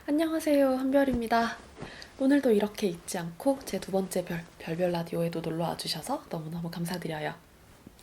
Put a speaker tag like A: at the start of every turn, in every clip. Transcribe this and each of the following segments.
A: 안녕하세요, 한별입니다. 오늘도 이렇게 잊지 않고 제 두 번째 별별 라디오에도 놀러 와주셔서 너무너무 감사드려요.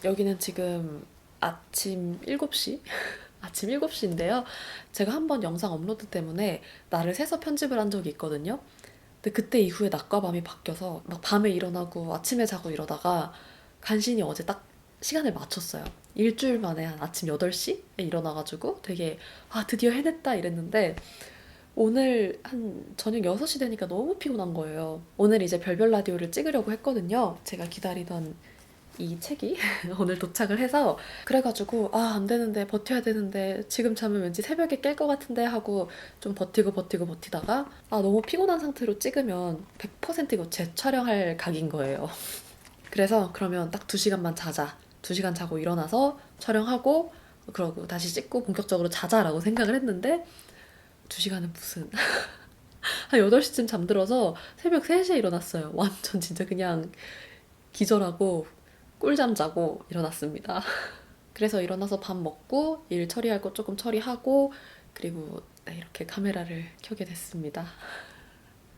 A: 여기는 지금 아침 7시? 아침 7시인데요. 제가 한번 영상 업로드 때문에 날을 새서 편집을 한 적이 있거든요. 근데 그때 이후에 낮과 밤이 바뀌어서 막 밤에 일어나고 아침에 자고 이러다가 간신히 어제 딱 시간을 맞췄어요. 일주일 만에 한 아침 8시에 일어나가지고 되게 드디어 해냈다 이랬는데 오늘 한 저녁 6시 되니까 너무 피곤한 거예요. 오늘 이제 별별 라디오를 찍으려고 했거든요. 제가 기다리던 이 책이 오늘 도착을 해서 그래가지고 안 되는데 버텨야 되는데 지금 자면 왠지 새벽에 깰 것 같은데 하고 좀 버티다가 너무 피곤한 상태로 찍으면 100% 이거 재촬영할 각인 거예요. 그래서 그러면 딱 2시간만 자자. 2시간 자고 일어나서 촬영하고 그러고 다시 찍고 본격적으로 자자라고 생각을 했는데 2시간은 무슨 한 8시쯤 잠들어서 새벽 3시에 일어났어요. 완전 진짜 그냥 기절하고 꿀잠 자고 일어났습니다. 그래서 일어나서 밥 먹고 일 처리할 거 조금 처리하고 그리고 이렇게 카메라를 켜게 됐습니다.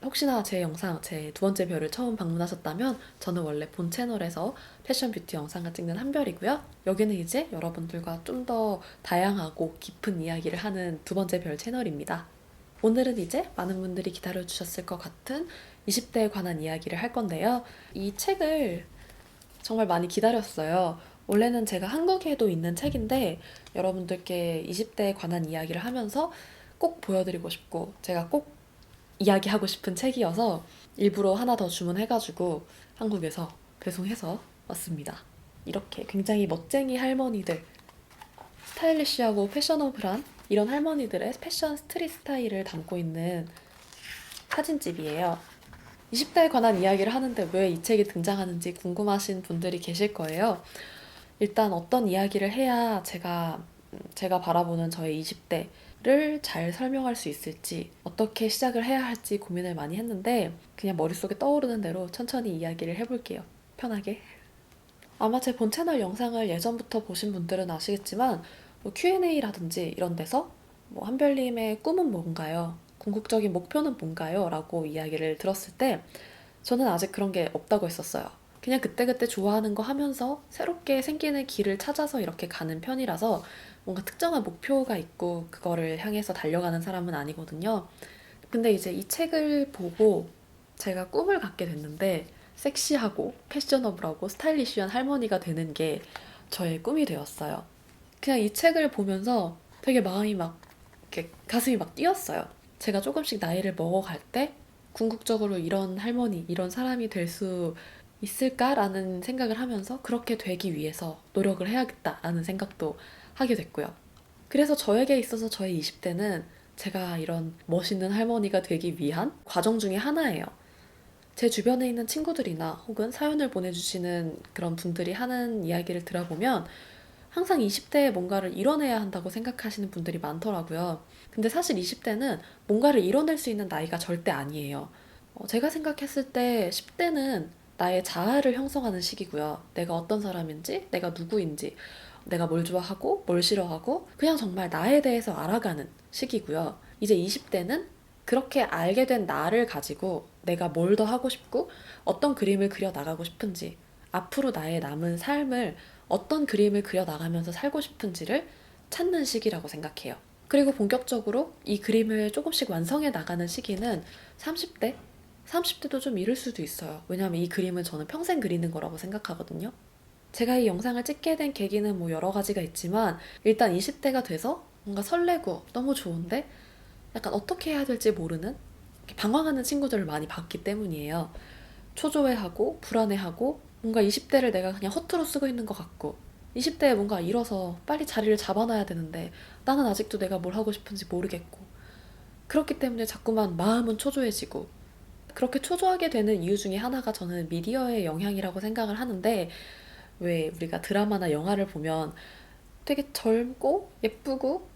A: 혹시나 제 영상, 제 두 번째 별을 처음 방문하셨다면 저는 원래 본 채널에서 패션 뷰티 영상을 찍는 한별이고요. 여기는 이제 여러분들과 좀 더 다양하고 깊은 이야기를 하는 두 번째 별 채널입니다. 오늘은 이제 많은 분들이 기다려주셨을 것 같은 20대에 관한 이야기를 할 건데요. 이 책을 정말 많이 기다렸어요. 원래는 제가 한국에도 있는 책인데 여러분들께 20대에 관한 이야기를 하면서 꼭 보여드리고 싶고 제가 꼭 이야기하고 싶은 책이어서 일부러 하나 더 주문해가지고 한국에서 배송해서 왔습니다. 이렇게 굉장히 멋쟁이 할머니들, 스타일리시하고 패셔너블한 이런 할머니들의 패션 스트릿 스타일을 담고 있는 사진집이에요. 20대에 관한 이야기를 하는데 왜 이 책이 등장하는지 궁금하신 분들이 계실 거예요. 일단 어떤 이야기를 해야 제가 바라보는 저의 20대를 잘 설명할 수 있을지 어떻게 시작을 해야 할지 고민을 많이 했는데 그냥 머릿속에 떠오르는 대로 천천히 이야기를 해볼게요. 편하게. 아마 제 본 채널 영상을 예전부터 보신 분들은 아시겠지만 뭐 Q&A라든지 이런 데서 뭐 한별님의 꿈은 뭔가요? 궁극적인 목표는 뭔가요? 라고 이야기를 들었을 때 저는 아직 그런 게 없다고 했었어요. 그냥 그때그때 좋아하는 거 하면서 새롭게 생기는 길을 찾아서 이렇게 가는 편이라서 뭔가 특정한 목표가 있고 그거를 향해서 달려가는 사람은 아니거든요. 근데 이제 이 책을 보고 제가 꿈을 갖게 됐는데 섹시하고 패셔너블하고 스타일리시한 할머니가 되는 게 저의 꿈이 되었어요. 그냥 이 책을 보면서 되게 마음이 막 이렇게 가슴이 막 뛰었어요. 제가 조금씩 나이를 먹어갈 때 궁극적으로 이런 할머니, 이런 사람이 될 수 있을까라는 생각을 하면서 그렇게 되기 위해서 노력을 해야겠다라는 생각도 하게 됐고요. 그래서 저에게 있어서 저의 20대는 제가 이런 멋있는 할머니가 되기 위한 과정 중에 하나예요. 제 주변에 있는 친구들이나 혹은 사연을 보내주시는 그런 분들이 하는 이야기를 들어보면 항상 20대에 뭔가를 이뤄내야 한다고 생각하시는 분들이 많더라고요. 근데 사실 20대는 뭔가를 이뤄낼 수 있는 나이가 절대 아니에요. 제가 생각했을 때 10대는 나의 자아를 형성하는 시기고요. 내가 어떤 사람인지, 내가 누구인지, 내가 뭘 좋아하고, 뭘 싫어하고, 그냥 정말 나에 대해서 알아가는 시기고요. 이제 20대는 그렇게 알게 된 나를 가지고 내가 뭘 더 하고 싶고, 어떤 그림을 그려 나가고 싶은지, 앞으로 나의 남은 삶을 어떤 그림을 그려 나가면서 살고 싶은지를 찾는 시기라고 생각해요. 그리고 본격적으로 이 그림을 조금씩 완성해 나가는 시기는 30대? 30대도 좀 이를 수도 있어요. 왜냐하면 이 그림은 저는 평생 그리는 거라고 생각하거든요. 제가 이 영상을 찍게 된 계기는 뭐 여러 가지가 있지만 일단 20대가 돼서 뭔가 설레고 너무 좋은데 약간 어떻게 해야 될지 모르는 방황하는 친구들을 많이 봤기 때문이에요. 초조해하고 불안해하고 뭔가 20대를 내가 그냥 허투루 쓰고 있는 것 같고 20대에 뭔가 일어서 빨리 자리를 잡아놔야 되는데 나는 아직도 내가 뭘 하고 싶은지 모르겠고 그렇기 때문에 자꾸만 마음은 초조해지고 그렇게 초조하게 되는 이유 중에 하나가 저는 미디어의 영향이라고 생각을 하는데 왜 우리가 드라마나 영화를 보면 되게 젊고 예쁘고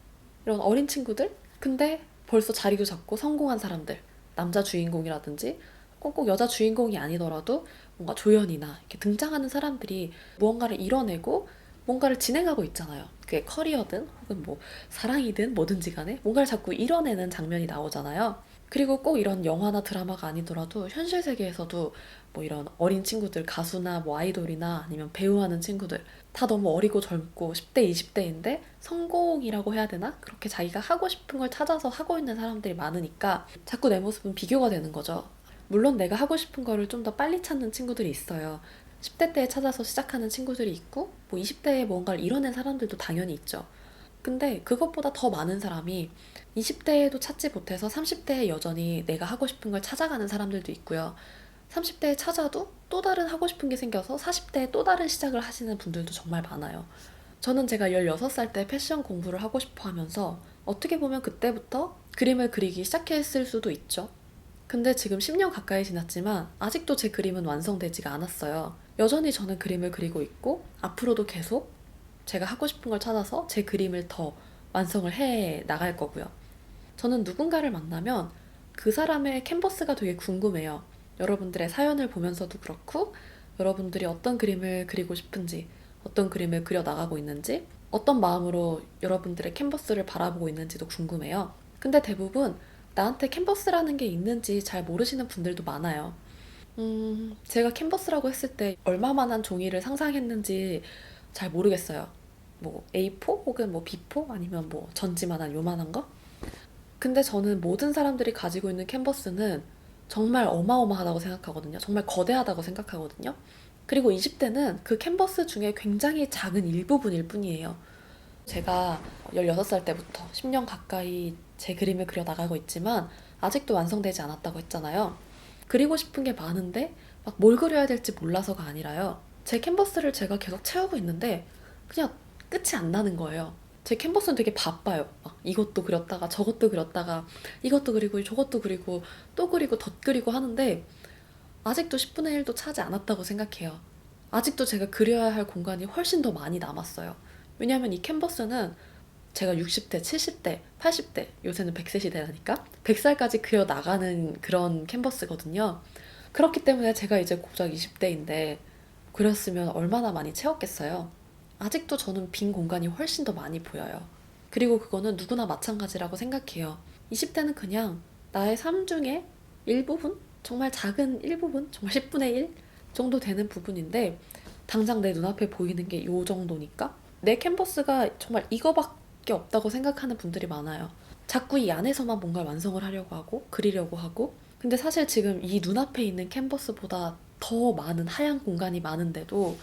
A: 이런 어린 친구들? 근데 벌써 자리도 잡고 성공한 사람들 남자 주인공이라든지 꼭 여자 주인공이 아니더라도 뭔가 조연이나 이렇게 등장하는 사람들이 무언가를 이뤄내고 뭔가를 진행하고 있잖아요. 그게 커리어든 혹은 뭐 사랑이든 뭐든지 간에 뭔가를 자꾸 이뤄내는 장면이 나오잖아요. 그리고 꼭 이런 영화나 드라마가 아니더라도 현실 세계에서도 뭐 이런 어린 친구들, 가수나 뭐 아이돌이나 아니면 배우하는 친구들 다 너무 어리고 젊고 10대, 20대인데 성공이라고 해야 되나? 그렇게 자기가 하고 싶은 걸 찾아서 하고 있는 사람들이 많으니까 자꾸 내 모습은 비교가 되는 거죠. 물론 내가 하고 싶은 거를 좀 더 빨리 찾는 친구들이 있어요. 10대 때 찾아서 시작하는 친구들이 있고 뭐 20대에 뭔가를 이뤄낸 사람들도 당연히 있죠. 근데 그것보다 더 많은 사람이 20대에도 찾지 못해서 30대에 여전히 내가 하고 싶은 걸 찾아가는 사람들도 있고요. 30대에 찾아도 또 다른 하고 싶은 게 생겨서 40대에 또 다른 시작을 하시는 분들도 정말 많아요. 저는 제가 16살 때 패션 공부를 하고 싶어 하면서 어떻게 보면 그때부터 그림을 그리기 시작했을 수도 있죠. 근데 지금 10년 가까이 지났지만 아직도 제 그림은 완성되지가 않았어요. 여전히 저는 그림을 그리고 있고 앞으로도 계속 제가 하고 싶은 걸 찾아서 제 그림을 더 완성을 해 나갈 거고요. 저는 누군가를 만나면 그 사람의 캔버스가 되게 궁금해요. 여러분들의 사연을 보면서도 그렇고, 여러분들이 어떤 그림을 그리고 싶은지, 어떤 그림을 그려 나가고 있는지, 어떤 마음으로 여러분들의 캔버스를 바라보고 있는지도 궁금해요. 근데 대부분 나한테 캔버스라는 게 있는지 잘 모르시는 분들도 많아요. 제가 캔버스라고 했을 때 얼마만한 종이를 상상했는지 잘 모르겠어요. 뭐 A4 혹은 뭐 B4 아니면 뭐 전지만한 요만한 거? 근데 저는 모든 사람들이 가지고 있는 캔버스는 정말 어마어마하다고 생각하거든요. 정말 거대하다고 생각하거든요. 그리고 20대는 그 캔버스 중에 굉장히 작은 일부분일 뿐이에요. 제가 16살 때부터 10년 가까이 제 그림을 그려 나가고 있지만 아직도 완성되지 않았다고 했잖아요. 그리고 싶은 게 많은데 막 뭘 그려야 될지 몰라서가 아니라요. 제 캔버스를 제가 계속 채우고 있는데 그냥 끝이 안 나는 거예요. 제 캔버스는 되게 바빠요. 막 이것도 그렸다가 저것도 그렸다가 이것도 그리고 저것도 그리고 또 그리고 덧 그리고 하는데 아직도 10분의 1도 차지 않았다고 생각해요. 아직도 제가 그려야 할 공간이 훨씬 더 많이 남았어요. 왜냐하면 이 캔버스는 제가 60대, 70대, 80대, 요새는 100세 시대라니까? 100살까지 그려 나가는 그런 캔버스거든요. 그렇기 때문에 제가 이제 고작 20대인데 그렸으면 얼마나 많이 채웠겠어요. 아직도 저는 빈 공간이 훨씬 더 많이 보여요. 그리고 그거는 누구나 마찬가지라고 생각해요. 20대는 그냥 나의 삶 중에 일부분? 정말 작은 일부분? 정말 10분의 1 정도 되는 부분인데 당장 내 눈앞에 보이는 게 요 정도니까 내 캔버스가 정말 이거밖에 없다고 생각하는 분들이 많아요. 자꾸 이 안에서만 뭔가 완성을 하려고 하고 그리려고 하고 근데 사실 지금 이 눈앞에 있는 캔버스보다 더 많은 하얀 공간이 많은데도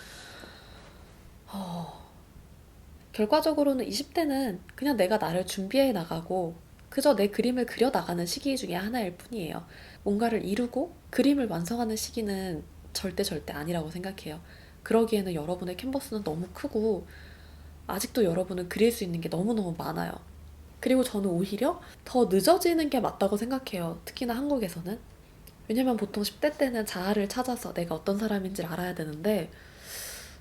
A: 결과적으로는 20대는 그냥 내가 나를 준비해 나가고 그저 내 그림을 그려 나가는 시기 중에 하나일 뿐이에요. 뭔가를 이루고 그림을 완성하는 시기는 절대 아니라고 생각해요. 그러기에는 여러분의 캔버스는 너무 크고 아직도 여러분은 그릴 수 있는 게 너무너무 많아요. 그리고 저는 오히려 더 늦어지는 게 맞다고 생각해요. 특히나 한국에서는. 왜냐면 보통 10대 때는 자아를 찾아서 내가 어떤 사람인지를 알아야 되는데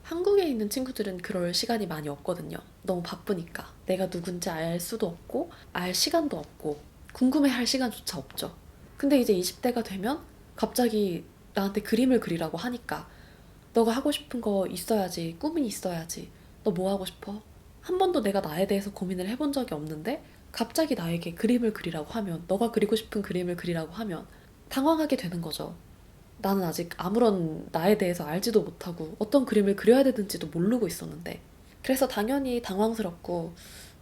A: 한국에 있는 친구들은 그럴 시간이 많이 없거든요. 너무 바쁘니까. 내가 누군지 알 수도 없고, 알 시간도 없고, 궁금해 할 시간조차 없죠. 근데 이제 20대가 되면 갑자기 나한테 그림을 그리라고 하니까 너가 하고 싶은 거 있어야지, 꿈이 있어야지. 너 뭐 하고 싶어? 한 번도 내가 나에 대해서 고민을 해본 적이 없는데 갑자기 나에게 그림을 그리라고 하면, 너가 그리고 싶은 그림을 그리라고 하면 당황하게 되는 거죠. 나는 아직 아무런 나에 대해서 알지도 못하고 어떤 그림을 그려야 되는지도 모르고 있었는데 그래서 당연히 당황스럽고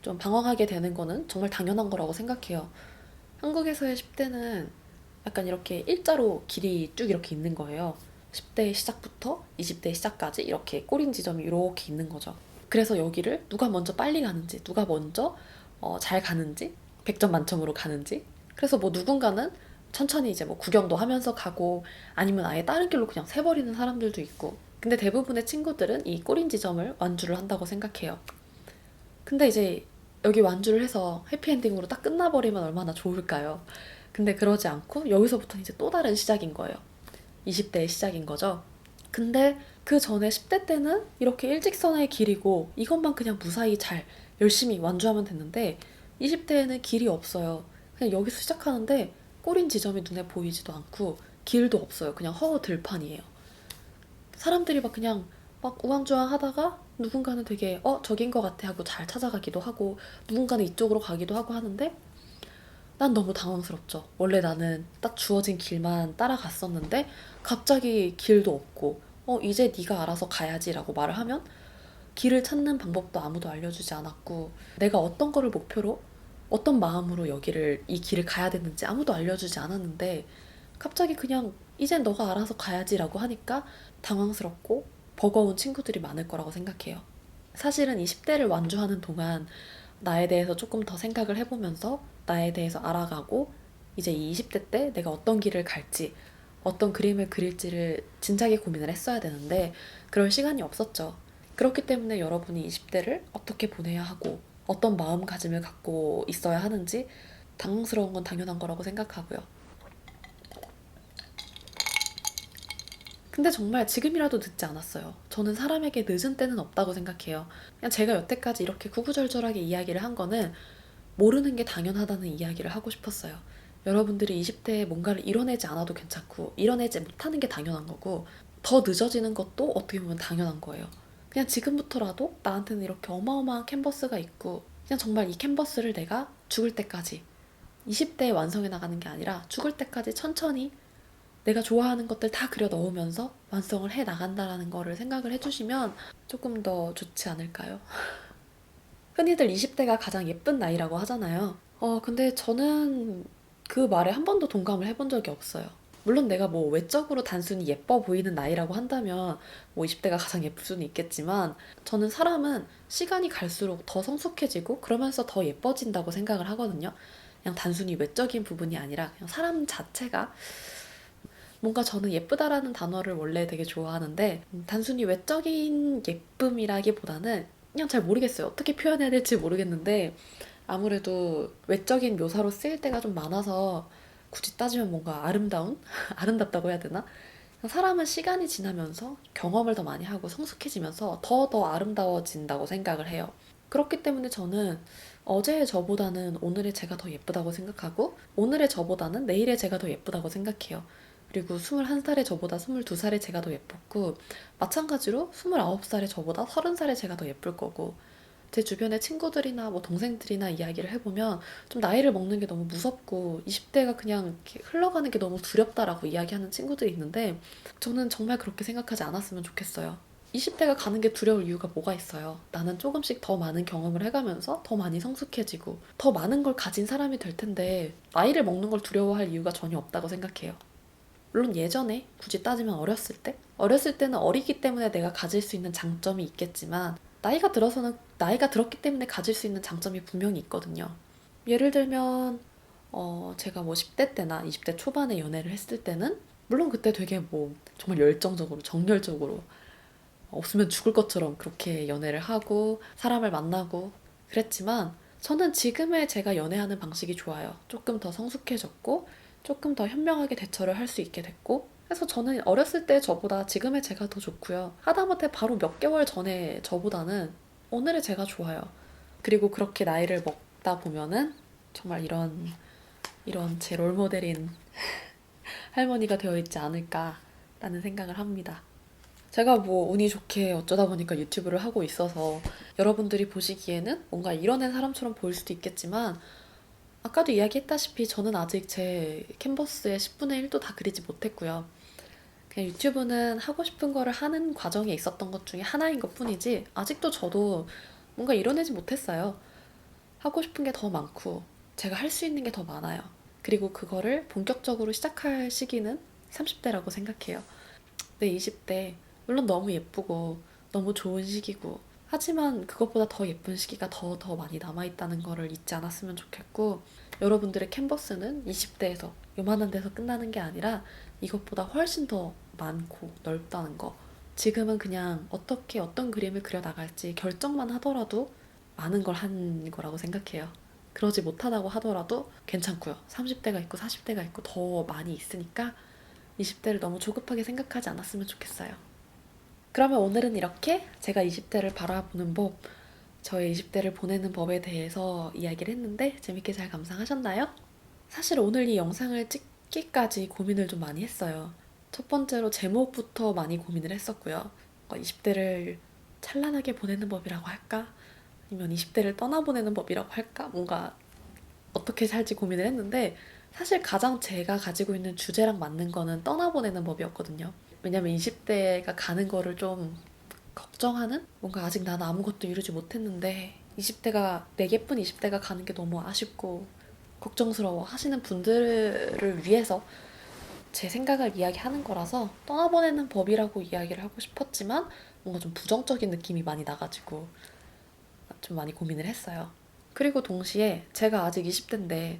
A: 좀 방황하게 되는 거는 정말 당연한 거라고 생각해요. 한국에서의 10대는 약간 이렇게 일자로 길이 쭉 이렇게 있는 거예요. 10대 시작부터 20대 시작까지 이렇게 꼬린 지점이 이렇게 있는 거죠. 그래서 여기를 누가 먼저 빨리 가는지, 누가 먼저 잘 가는지, 100점 만점으로 가는지. 그래서 뭐 누군가는 천천히 이제 뭐 구경도 하면서 가고 아니면 아예 다른 길로 그냥 새버리는 사람들도 있고. 근데 대부분의 친구들은 이 꼬린 지점을 완주를 한다고 생각해요. 근데 이제 여기 완주를 해서 해피엔딩으로 딱 끝나버리면 얼마나 좋을까요? 근데 그러지 않고 여기서부터 이제 또 다른 시작인 거예요. 20대의 시작인 거죠. 근데 그 전에 10대 때는 이렇게 일직선의 길이고 이것만 그냥 무사히 잘 열심히 완주하면 됐는데 20대에는 길이 없어요. 그냥 여기서 시작하는데 꼬린 지점이 눈에 보이지도 않고 길도 없어요. 그냥 허허 들판이에요. 사람들이 막 그냥 막 우왕좌왕 하다가 누군가는 되게 저긴 것 같아 하고 잘 찾아가기도 하고 누군가는 이쪽으로 가기도 하고 하는데 난 너무 당황스럽죠. 원래 나는 딱 주어진 길만 따라갔었는데 갑자기 길도 없고 이제 네가 알아서 가야지라고 말을 하면 길을 찾는 방법도 아무도 알려주지 않았고 내가 어떤 거를 목표로 어떤 마음으로 이 길을 가야 되는지 아무도 알려주지 않았는데 갑자기 그냥 이젠 너가 알아서 가야지라고 하니까 당황스럽고 버거운 친구들이 많을 거라고 생각해요. 사실은 이 10대를 완주하는 동안 나에 대해서 조금 더 생각을 해보면서 나에 대해서 알아가고 이제 이 20대 때 내가 어떤 길을 갈지 어떤 그림을 그릴지를 진작에 고민을 했어야 되는데 그럴 시간이 없었죠. 그렇기 때문에 여러분이 20대를 어떻게 보내야 하고 어떤 마음가짐을 갖고 있어야 하는지 당황스러운 건 당연한 거라고 생각하고요. 근데 정말 지금이라도 늦지 않았어요. 저는 사람에게 늦은 때는 없다고 생각해요. 그냥 제가 여태까지 이렇게 구구절절하게 이야기를 한 거는 모르는 게 당연하다는 이야기를 하고 싶었어요. 여러분들이 20대에 뭔가를 이뤄내지 않아도 괜찮고 이뤄내지 못하는 게 당연한 거고 더 늦어지는 것도 어떻게 보면 당연한 거예요. 그냥 지금부터라도 나한테는 이렇게 어마어마한 캔버스가 있고 그냥 정말 이 캔버스를 내가 죽을 때까지 20대에 완성해 나가는 게 아니라 죽을 때까지 천천히 내가 좋아하는 것들 다 그려 넣으면서 완성을 해 나간다라는 거를 생각을 해주시면 조금 더 좋지 않을까요? 흔히들 20대가 가장 예쁜 나이라고 하잖아요. 근데 저는 그 말에 한 번도 동감을 해본 적이 없어요. 물론 내가 뭐 외적으로 단순히 예뻐 보이는 나이라고 한다면 뭐 20대가 가장 예쁠 수는 있겠지만 저는 사람은 시간이 갈수록 더 성숙해지고 그러면서 더 예뻐진다고 생각을 하거든요. 그냥 단순히 외적인 부분이 아니라 그냥 사람 자체가 뭔가 저는 예쁘다라는 단어를 원래 되게 좋아하는데 단순히 외적인 예쁨이라기보다는 그냥 잘 모르겠어요. 어떻게 표현해야 될지 모르겠는데 아무래도 외적인 묘사로 쓰일 때가 좀 많아서 굳이 따지면 뭔가 아름다운? 아름답다고 해야 되나? 사람은 시간이 지나면서 경험을 더 많이 하고 성숙해지면서 더 아름다워진다고 생각을 해요. 그렇기 때문에 저는 어제의 저보다는 오늘의 제가 더 예쁘다고 생각하고 오늘의 저보다는 내일의 제가 더 예쁘다고 생각해요. 그리고 21살의 저보다 22살의 제가 더 예뻤고 마찬가지로 29살의 저보다 30살의 제가 더 예쁠 거고 제 주변의 친구들이나 뭐 동생들이나 이야기를 해보면 좀 나이를 먹는 게 너무 무섭고 20대가 그냥 이렇게 흘러가는 게 너무 두렵다라고 이야기하는 친구들이 있는데 저는 정말 그렇게 생각하지 않았으면 좋겠어요. 20대가 가는 게 두려울 이유가 뭐가 있어요? 나는 조금씩 더 많은 경험을 해가면서 더 많이 성숙해지고 더 많은 걸 가진 사람이 될 텐데 나이를 먹는 걸 두려워할 이유가 전혀 없다고 생각해요. 물론 예전에 굳이 따지면 어렸을 때는 어리기 때문에 내가 가질 수 있는 장점이 있겠지만 나이가 들었기 때문에 가질 수 있는 장점이 분명히 있거든요. 예를 들면 제가 뭐 10대 때나 20대 초반에 연애를 했을 때는 물론 그때 되게 뭐 정말 열정적으로 정열적으로 없으면 죽을 것처럼 그렇게 연애를 하고 사람을 만나고 그랬지만 저는 지금의 제가 연애하는 방식이 좋아요. 조금 더 성숙해졌고 조금 더 현명하게 대처를 할 수 있게 됐고 그래서 저는 어렸을 때 저보다 지금의 제가 더 좋고요. 하다못해 바로 몇 개월 전에 저보다는 오늘의 제가 좋아요. 그리고 그렇게 나이를 먹다 보면은 정말 이런 제 롤모델인 할머니가 되어 있지 않을까라는 생각을 합니다. 제가 뭐 운이 좋게 어쩌다 보니까 유튜브를 하고 있어서 여러분들이 보시기에는 뭔가 이뤄낸 사람처럼 보일 수도 있겠지만 아까도 이야기했다시피 저는 아직 제 캔버스의 10분의 1도 다 그리지 못했고요. 그냥 유튜브는 하고 싶은 거를 하는 과정에 있었던 것 중에 하나인 것 뿐이지 아직도 저도 뭔가 이뤄내지 못했어요. 하고 싶은 게 더 많고 제가 할 수 있는 게 더 많아요. 그리고 그거를 본격적으로 시작할 시기는 30대라고 생각해요. 내 20대 물론 너무 예쁘고 너무 좋은 시기고 하지만 그것보다 더 예쁜 시기가 더 많이 남아있다는 거를 잊지 않았으면 좋겠고 여러분들의 캔버스는 20대에서 요만한 데서 끝나는 게 아니라 이것보다 훨씬 더 많고 넓다는 거 지금은 그냥 어떻게 어떤 그림을 그려 나갈지 결정만 하더라도 많은 걸 한 거라고 생각해요. 그러지 못하다고 하더라도 괜찮고요. 30대가 있고 40대가 있고 더 많이 있으니까 20대를 너무 조급하게 생각하지 않았으면 좋겠어요. 그러면 오늘은 이렇게 제가 20대를 바라보는 법, 저의 20대를 보내는 법에 대해서 이야기를 했는데 재밌게 잘 감상하셨나요? 사실 오늘 이 영상을 찍기까지 고민을 좀 많이 했어요. 첫 번째로 제목부터 많이 고민을 했었고요. 뭔가 20대를 찬란하게 보내는 법이라고 할까? 아니면 20대를 떠나보내는 법이라고 할까? 뭔가 어떻게 살지 고민을 했는데 사실 가장 제가 가지고 있는 주제랑 맞는 거는 떠나보내는 법이었거든요. 왜냐면 20대가 가는 거를 좀 걱정하는? 뭔가 아직 난 아무것도 이루지 못했는데 20대가 내 예쁜 20대가 가는 게 너무 아쉽고 걱정스러워 하시는 분들을 위해서 제 생각을 이야기하는 거라서 떠나보내는 법이라고 이야기를 하고 싶었지만 뭔가 좀 부정적인 느낌이 많이 나가지고 좀 많이 고민을 했어요. 그리고 동시에 제가 아직 20대인데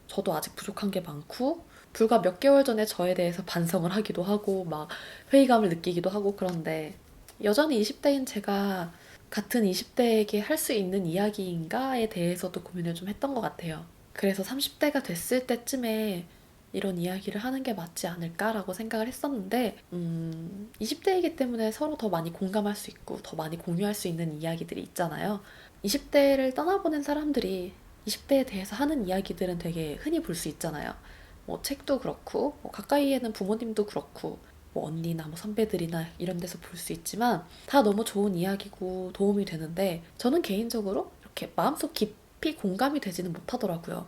A: 저도 아직 부족한 게 많고 불과 몇 개월 전에 저에 대해서 반성을 하기도 하고 막 회의감을 느끼기도 하고 그런데 여전히 20대인 제가 같은 20대에게 할 수 있는 이야기인가에 대해서도 고민을 좀 했던 것 같아요. 그래서 30대가 됐을 때쯤에 이런 이야기를 하는 게 맞지 않을까라고 생각을 했었는데 20대이기 때문에 서로 더 많이 공감할 수 있고 더 많이 공유할 수 있는 이야기들이 있잖아요. 20대를 떠나보낸 사람들이 20대에 대해서 하는 이야기들은 되게 흔히 볼 수 있잖아요. 뭐 책도 그렇고 뭐 가까이에는 부모님도 그렇고 뭐 언니나 뭐 선배들이나 이런 데서 볼 수 있지만 다 너무 좋은 이야기고 도움이 되는데 저는 개인적으로 이렇게 마음속 깊이 공감이 되지는 못하더라고요.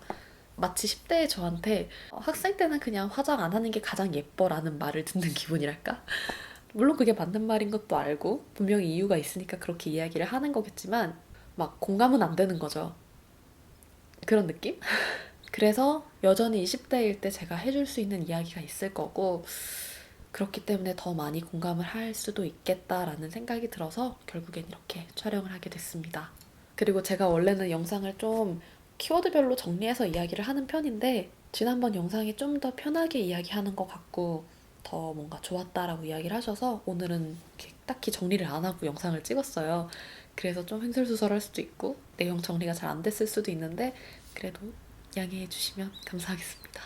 A: 마치 10대의 저한테 학생 때는 그냥 화장 안 하는 게 가장 예뻐라는 말을 듣는 기분이랄까? 물론 그게 맞는 말인 것도 알고 분명히 이유가 있으니까 그렇게 이야기를 하는 거겠지만 막 공감은 안 되는 거죠. 그런 느낌? 그래서 여전히 20대일 때 제가 해줄 수 있는 이야기가 있을 거고 그렇기 때문에 더 많이 공감을 할 수도 있겠다라는 생각이 들어서 결국엔 이렇게 촬영을 하게 됐습니다. 그리고 제가 원래는 영상을 좀 키워드별로 정리해서 이야기를 하는 편인데 지난번 영상이 좀 더 편하게 이야기하는 것 같고 더 뭔가 좋았다라고 이야기를 하셔서 오늘은 이렇게 딱히 정리를 안 하고 영상을 찍었어요. 그래서 좀 횡설수설할 수도 있고 내용 정리가 잘 안 됐을 수도 있는데 그래도 양해해 주시면 감사하겠습니다.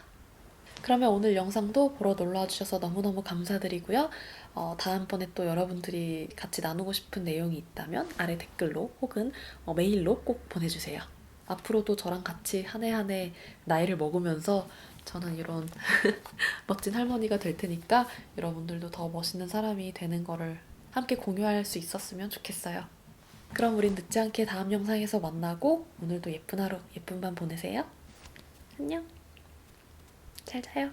A: 그러면 오늘 영상도 보러 놀러와 주셔서 너무너무 감사드리고요. 다음번에 또 여러분들이 같이 나누고 싶은 내용이 있다면 아래 댓글로 혹은 메일로 꼭 보내주세요. 앞으로도 저랑 같이 한 해 한 해 나이를 먹으면서 저는 이런 멋진 할머니가 될 테니까 여러분들도 더 멋있는 사람이 되는 거를 함께 공유할 수 있었으면 좋겠어요. 그럼 우린 늦지 않게 다음 영상에서 만나고 오늘도 예쁜 하루, 예쁜 밤 보내세요. 안녕. 잘 자요.